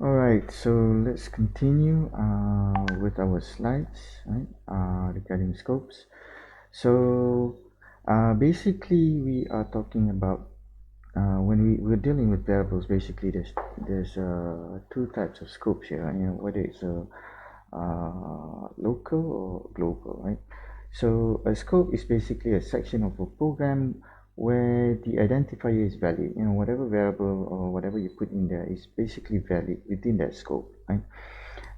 Alright, so let's continue with our slides, right, regarding scopes. So basically we are talking about when we're dealing with variables. Basically there's two types of scopes here, whether it's local or global, right? So a scope is basically a section of a program where the identifier is valid. Whatever variable or whatever you put in there is basically valid within that scope, right?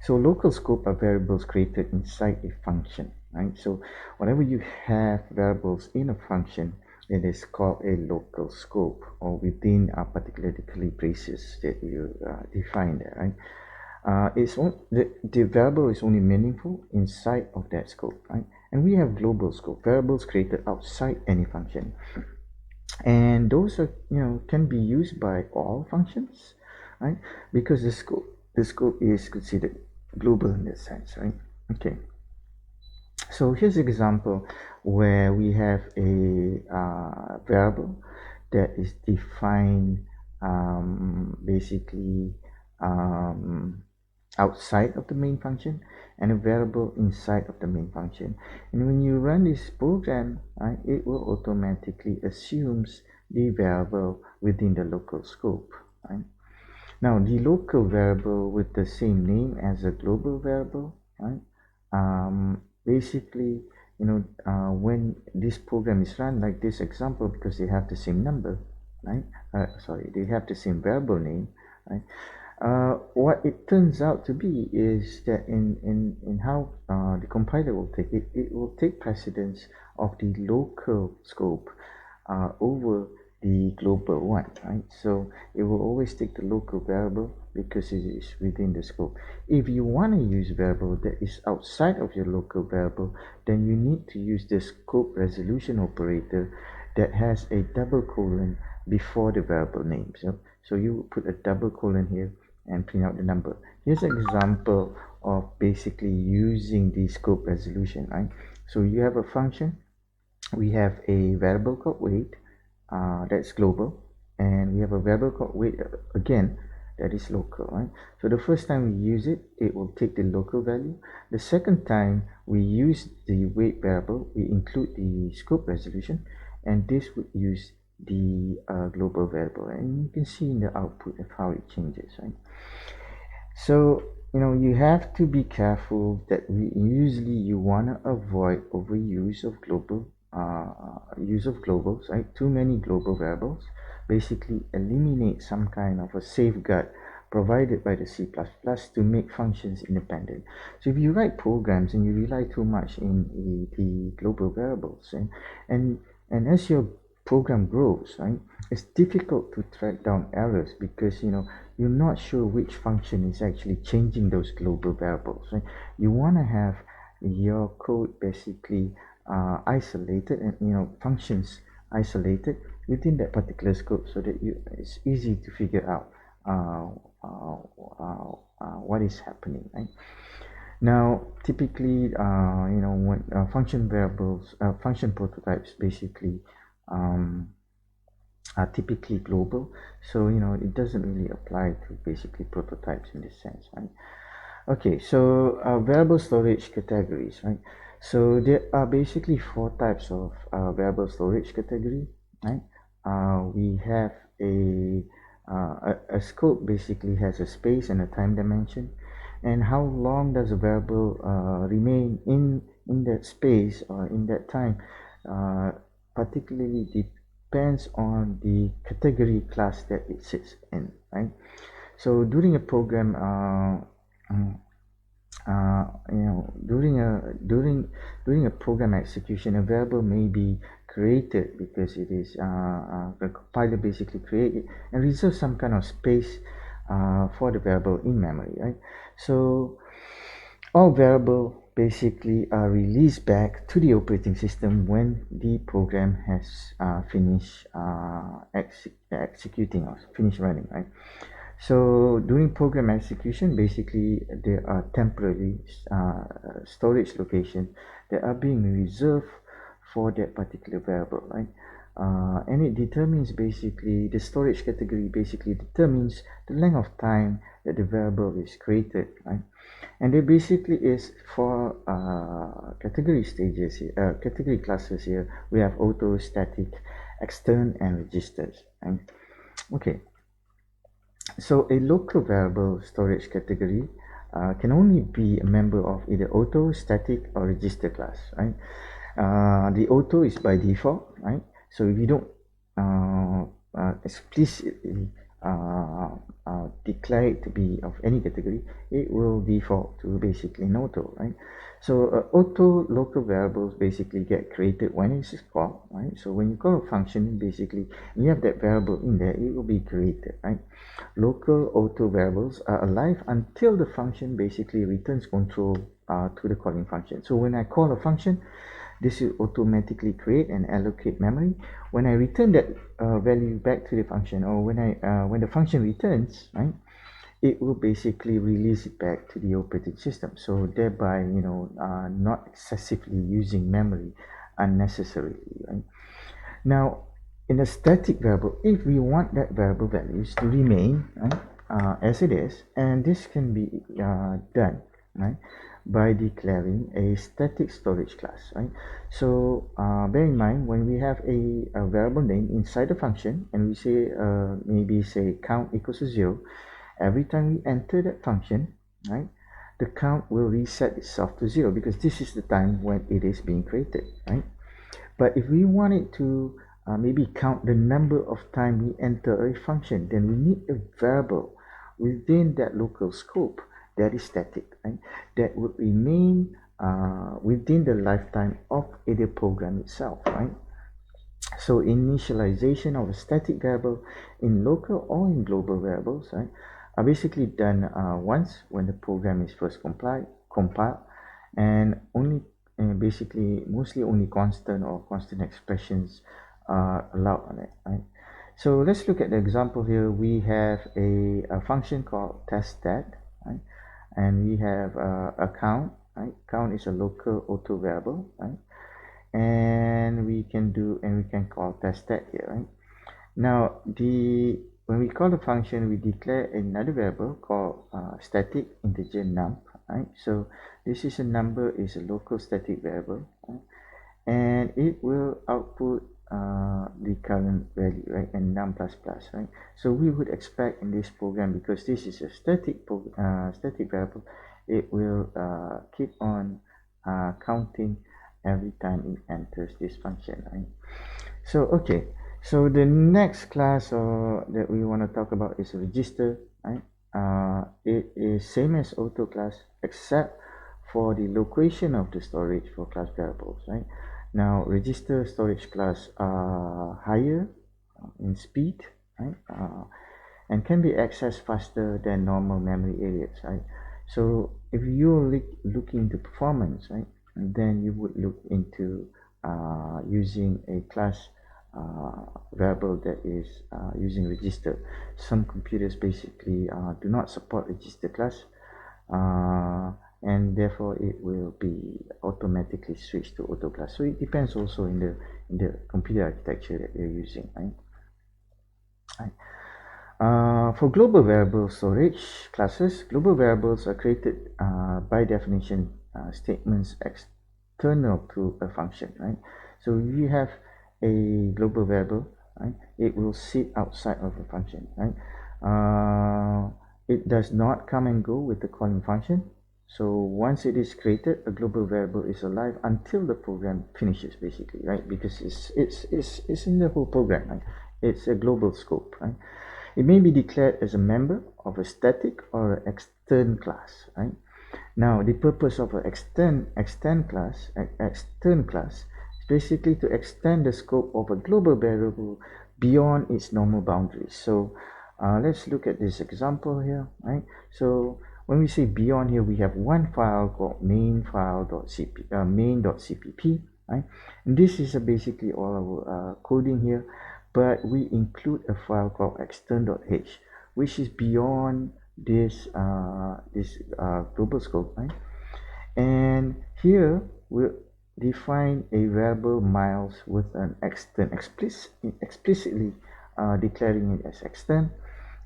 So local scope are variables created inside a function, right? So whenever you have variables in a function, it is called a local scope, or within a particular curly braces that you define there, right? The variable is only meaningful inside of that scope, right? And we have global scope, variables created outside any function, and those are can be used by all functions, right? Because the scope is considered global in that sense, right? Okay, so here's an example where we have a variable that is defined basically um, outside of the main function, and a variable inside of the main function. And when you run this program, right, it will automatically assumes the variable within the local scope, right? Now the local variable with the same name as a global variable, right? Basically, when this program is run, like this example, because they have the same number, right? Sorry, they have the same variable name, right? What it turns out to be is that in how the compiler will take it, it will take precedence of the local scope over the global one, right? So it will always take the local variable because it is within the scope. If you want to use variable that is outside of your local variable, then you need to use the scope resolution operator that has a double colon before the variable name. So you put a double colon here and print out the number. Here's an example of basically using the scope resolution, right? So you have a function, we have a variable called weight, that's global, and we have a variable called weight again, that is local, right? So the first time we use it, it will take the local value. The second time we use the weight variable, we include the scope resolution, and this would use the global variable, and you can see in the output of how it changes, right? So you have to be careful that usually you want to avoid overuse of globals, right? Too many global variables basically eliminate some kind of a safeguard provided by the C++ to make functions independent. So if you write programs and you rely too much in the global variables, and and as your program grows, right, it's difficult to track down errors because you're not sure which function is actually changing those global variables, right? You want to have your code basically isolated, and functions isolated within that particular scope, so that it's easy to figure out what is happening, right? Now typically when function prototypes basically are typically global, so it doesn't really apply to basically prototypes in this sense, right? Okay, so variable storage categories, right? So there are basically four types of variable storage category, right? We have a scope basically has a space and a time dimension, and how long does a variable remain in that space or in that time particularly depends on the category class that it sits in, right? So during a program during a program execution, a variable may be created because it is the compiler basically create it and reserve some kind of space for the variable in memory, right? So all variable basically are released back to the operating system when the program has finished executing or finished running, right? So during program execution, basically there are temporary storage locations that are being reserved for that particular variable, right? and it determines basically the storage category basically determines the length of time that the variable is created, right? And it basically is for category stages here, category classes here. We have auto, static, extern, and registers. Right? Okay. So a local variable storage category can only be a member of either auto, static, or register class, right? The auto is by default, right? So if you don't explicitly declare it to be of any category, it will default to basically an auto, right? So auto local variables basically get created when it's called, right? So when you call a function, basically you have that variable in there, it will be created, right? Local auto variables are alive until the function basically returns control to the calling function. So when I call a function, this will automatically create and allocate memory. When I return that value back to the function, or when the function returns, right, it will basically release it back to the operating system. So thereby, not excessively using memory unnecessarily, right? Now, in a static variable, if we want that variable values to remain, right, as it is, and this can be done, right, by declaring a static storage class, right? So bear in mind, when we have a variable name inside the function and we say maybe say count equals to 0, every time we enter that function, right, the count will reset itself to 0 because this is the time when it is being created, right? But if we want it to maybe count the number of time we enter a function, then we need a variable within that local scope that is static, right? That would remain within the lifetime of the program itself, right? So initialization of a static variable in local or in global variables, right, are basically done once when the program is first compiled, and only basically mostly only constant or constant expressions are allowed on it, right? So let's look at the example here. We have a function called teststat, right? And we have a count, right? Count is a local auto variable, right? And we can call teststat here, right? Now when we call the function, we declare another variable called static integer num, right? So this is a number, is a local static variable, right? And it will output the current value, right? And num plus plus, right? So we would expect in this program, because this is a static variable, it will keep on counting every time it enters this function, right? So okay, so the next class that we want to talk about is register, right? It is same as auto class except for the location of the storage for class variables, right? Now register storage class are higher in speed, right? And can be accessed faster than normal memory areas, right? So if you're looking into performance, right, then you would look into using a class variable that is using register. Some computers basically do not support register class, and therefore it will be automatically switched to auto class. So it depends also in the computer architecture that you're using, right? For global variable storage classes, global variables are created by definition statements external to a function, right? So if you have a global variable, right, it will sit outside of a function, right? It does not come and go with the calling function. So once it is created, a global variable is alive until the program finishes, basically, right? Because it's in the whole program, right? It's a global scope, right? It may be declared as a member of a static or an extern class, right? Now, the purpose of an extern class is basically to extend the scope of a global variable beyond its normal boundaries. So let's look at this example here, right? So when we say beyond here, we have one file called main.cpp, right? And this is basically all our coding here, but we include a file called extern.h, which is beyond this global scope, right? And here define a variable miles with an extern explicitly declaring it as extern,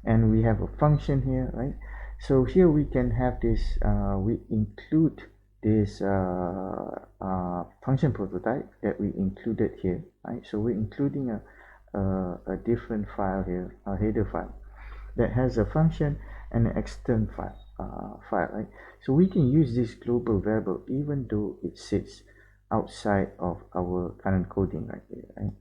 and we have a function here, right? So here we can have this, we include this function prototype that we included here, right? So we're including a different file here, a header file that has a function and an extern file, right? So we can use this global variable even though it sits outside of our current coding right here, right?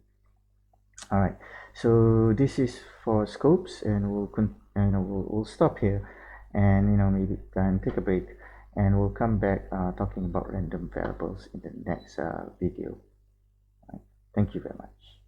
All right, so this is for scopes, and we'll stop here, and maybe can take a break, and we'll come back talking about random variables in the next video. Right. Thank you very much.